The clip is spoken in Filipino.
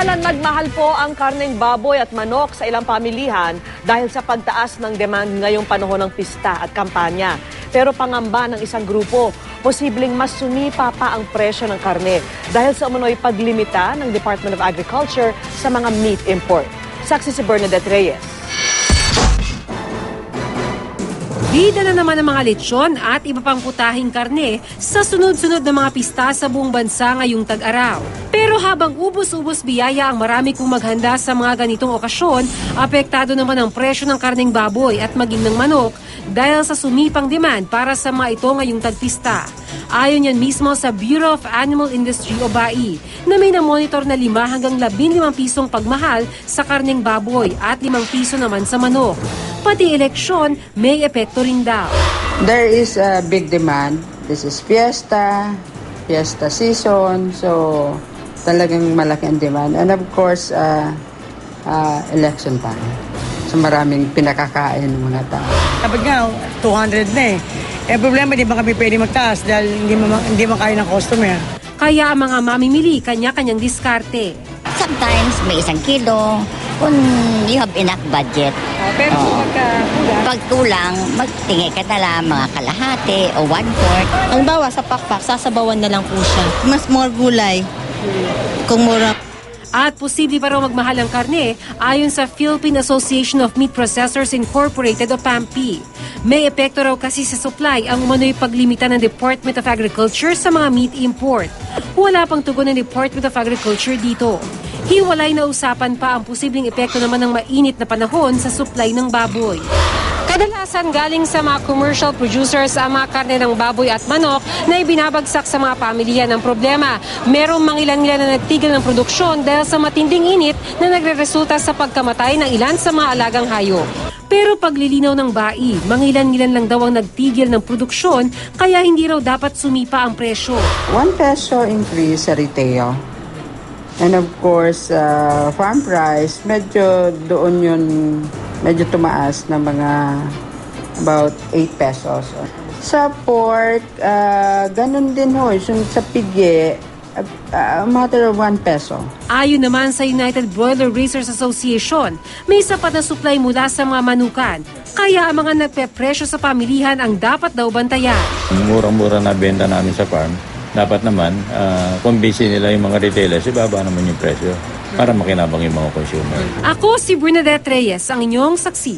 Samantala, nagmahal po ang karneng baboy at manok sa ilang pamilihan dahil sa pagtaas ng demand ngayong panahon ng pista at kampanya. Pero pangamba ng isang grupo, posibleng mas sumipa pa ang presyo ng karne dahil sa umano'y paglimita ng Department of Agriculture sa mga meat import. Saksi si Bernadette Reyes. Bida na naman ang mga lechon at iba pang putahing karne sa sunod-sunod na mga pista sa buong bansa ngayong tag-araw. Pero habang ubos-ubos biyaya ang marami kong maghanda sa mga ganitong okasyon, apektado naman ang presyo ng karneng baboy at maging ng manok dahil sa sumipang demand para sa mga ito ngayong tagpista. Ayon yan mismo sa Bureau of Animal Industry o BAI na may namonitor na 5 hanggang 15 pisong pagmahal sa karneng baboy at 5 piso naman sa manok. Pati eleksyon, may epekto rin daw. There is a big demand. This is fiesta season, so talagang malaki ang demand. And of course, election time. So maraming pinakakain ng mga tao. Dapat nga, 200 na eh. Eh problema, di ba kami pwede magtaas dahil hindi makaya ng customer. Kaya ang mga mamimili, kanya-kanyang diskarte. Sometimes may 1 kilo kung you have enough budget. Pero Pag kulang, magtingin ka na lang mga kalahati o 1/4. Halimbawa sa pakpak, sasabawan na lang po siya. Mas more gulay kung mura. At posible pa raw magmahal ang karne ayon sa Philippine Association of Meat Processors Incorporated o PAMP. May epekto raw kasi sa supply ang umano'y paglimita ng Department of Agriculture sa mga meat import. Wala pang tugon ng Department of Agriculture dito. Hiwalay na usapan pa ang posibleng epekto naman ng mainit na panahon sa supply ng baboy. Kadalasan galing sa mga commercial producers ang mga karne ng baboy at manok na ibinabagsak sa mga pamilya ng problema. Merong mangilan-ngilan na nagtigil ng produksyon dahil sa matinding init na nagreresulta sa pagkamatay ng ilan sa mga alagang hayop. Pero paglilinaw ng BAI, mangilan-ngilan lang daw ang nagtigil ng produksyon kaya hindi raw dapat sumipa ang presyo. 1 peso increase sa retail. And of course, farm price, medyo doon yun, medyo tumaas na mga about 8 pesos. Sa pork, ganun din ho, yung sa pigi, matter of 1 peso. Ayon naman sa United Broiler Raisers Association, may sapat na supply mula sa mga manukan. Kaya ang mga nagpe-presyo sa pamilihan ang dapat daw bantayan. Murang-mura na benta namin sa farm. Dapat naman, kung busy nila yung mga retailers, ibaba naman yung presyo para makinabang yung mga consumer. Ako si Bernadette Reyes, ang inyong saksi.